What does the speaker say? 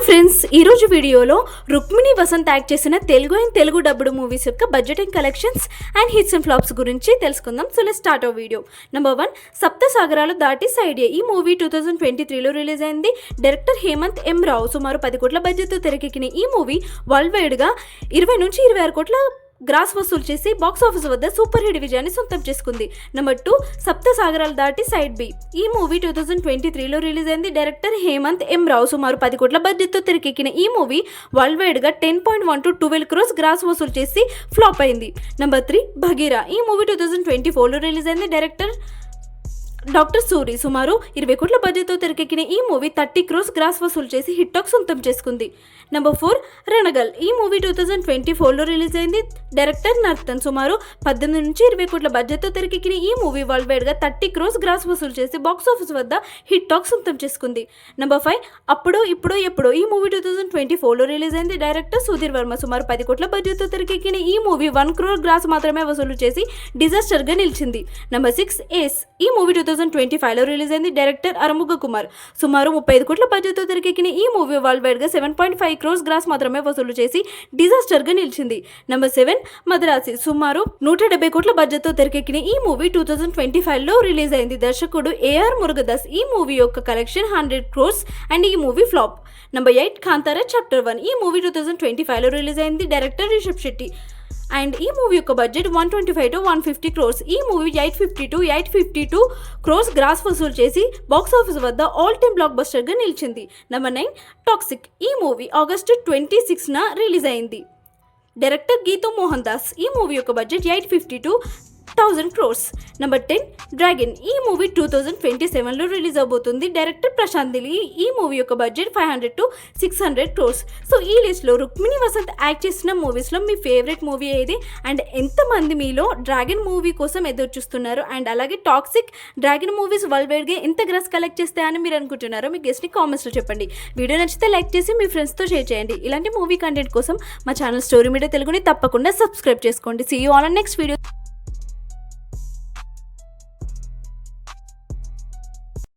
Friends, ఈరోజు వీడియోలో Rukmini Vasanth act చేసిన Telugu and Telugu dubbed movies యొక్క budget and collections and hits and flops గురించి తెలుసుకుందాం. So let's start our video. Number 1, Sapta Sagaralu Dhaati side. ఈ మూవీ 2023లో రిలీజ్ అయింది. Director Hemanth M Rao. సుమారు 10 కోట్ల బడ్జెట్తో తెరకెక్కిన ఈ మూవీ వరల్డ్ వైడ్గా 20 నుంచి 26 కోట్ల గ్రాస్ వసూలు చేసి బాక్స్ ఆఫీస్ వద్ద సూపర్ హిట్ విజయాన్ని సొంతం చేసుకుంది. నెంబర్ 2, సప్త సాగరాలు దాటి సైడ్ బి. ఈ మూవీ 2023లో రిలీజ్ అయింది. Director Hemanth M Rao. సుమారు 10 కోట్ల బడ్జెట్తో తెరకెక్కిన ఈ మూవీ వరల్డ్ వైడ్గా 10.1 to 12 crores గ్రాస్ వసూలు చేసి ఫ్లాప్ అయింది. నెంబర్ 3, భగీరా. ఈ మూవీ 2024లో రిలీజ్ అయింది. Director doctor Suri. సుమారు 20 కోట్ల బడ్జెట్తో తెరకెక్కిన ఈ మూవీ 30 crores గ్రాస్ వసూలు చేసి హిట్ టాక్ సొంతం చేసుకుంది. నెంబర్ 4, రణగల్. ఈ మూవీ 2024లో రిలీజ్ అయింది. డైరెక్టర్ నర్తన్. సుమారు 18 నుంచి 20 కోట్ల బడ్జెట్తో తెరకెక్కిన ఈ మూవీ వరల్డ్ వైడ్గా 30 crores గ్రాస్ వసూలు చేసి బాక్స్ ఆఫీస్ వద్ద హిట్ టాక్ సొంతం చేసుకుంది. నెంబర్ 5, అప్పుడు ఇప్పుడు ఎప్పుడు. ఈ మూవీ 2024లో రిలీజ్ అయింది. డైరెక్టర్ సుధీర్ వర్మ. సుమారు 10 కోట్ల బడ్జెట్తో తెరకెక్కిన ఈ మూవీ 1 crore గ్రాస్ మాత్రమే వసూలు చేసి డిజాస్టర్గా నిలిచింది. నెంబర్ 6, ఏస్. ఈ మూవీ 2025లో రిలీజ్ అయింది. డైరెక్టర్ అరముగ కుమార్. సుమారు 35 కోట్ల బడ్జెట్తో తెరకెక్కిన ఈ మూవీ వరల్డ్ వైడ్గా 7.5 crores గ్రాస్ మాత్రమే వసూలు చేసి డిజాస్టర్గా నిలిచింది. నెంబర్ 7, మద్రాసి. సుమారు 170 కోట్ల బడ్జెట్తో తెరకెక్కిన ఈ మూవీ 2025లో రిలీజ్ అయింది. దర్శకుడు ఏఆర్ మురుగదాస్. ఈ మూవీ యొక్క కలెక్షన్ 100 crores అండ్ ఈ movie flop. Number 8, Kantara chapter 1. ఈ మూవీ 2025లో రిలీజ్ అయింది. డైరెక్టర్ రిషబ్ శెట్టి అండ్ ఈ మూవీ యొక్క బడ్జెట్ 125 to 150 crores. ఈ మూవీ 850 to 852 crores గ్రాస్ వసూలు చేసి బాక్స్ ఆఫీస్ వద్ద ఆల్ టైమ్ బ్లాక్ బస్టర్గా నిలిచింది. Number 9, toxic. ఈ మూవీ ఆగస్టు 26న రిలీజ్ అయింది. డైరెక్టర్ గీతూ మోహన్ దాస్. ఈ మూవీ యొక్క budget 850 to 1000 crores. Number 10, dragon. ఈ మూవీ 2027లో రిలీజ్ అవబోతుంది. డైరెక్టర్ ప్రశాంత్ దిలి. ఈ మూవీ యొక్క బడ్జెట్ 500 to 600 crores. సో ఈ లిస్ట్లో రుక్మిణి వసంత్ యాక్ట్ చేసిన మూవీస్లో మీ ఫేవరెట్ మూవీ ఏది అండ్ ఎంతమంది మీలో డ్రాగన్ మూవీ కోసం ఎదురు చూస్తున్నారు అండ్ అలాగే టాక్సిక్, డ్రాగన్ మూవీస్ వరల్డ్ వైడ్గా ఎంత గ్రాస్ కలెక్ట్ చేస్తాయని మీరు అనుకుంటున్నారో మీ గెస్ట్ని కామెంట్స్లో చెప్పండి. వీడియో నచ్చితే లైక్ చేసి మీ ఫ్రెండ్స్తో షేర్ చేయండి. ఇలాంటి మూవీ కంటెంట్ కోసం మా ఛానల్ స్టోరీ మీడియా తెలుగుని తప్పకుండా సబ్స్క్రైబ్ చేసుకోండి. See you on next video.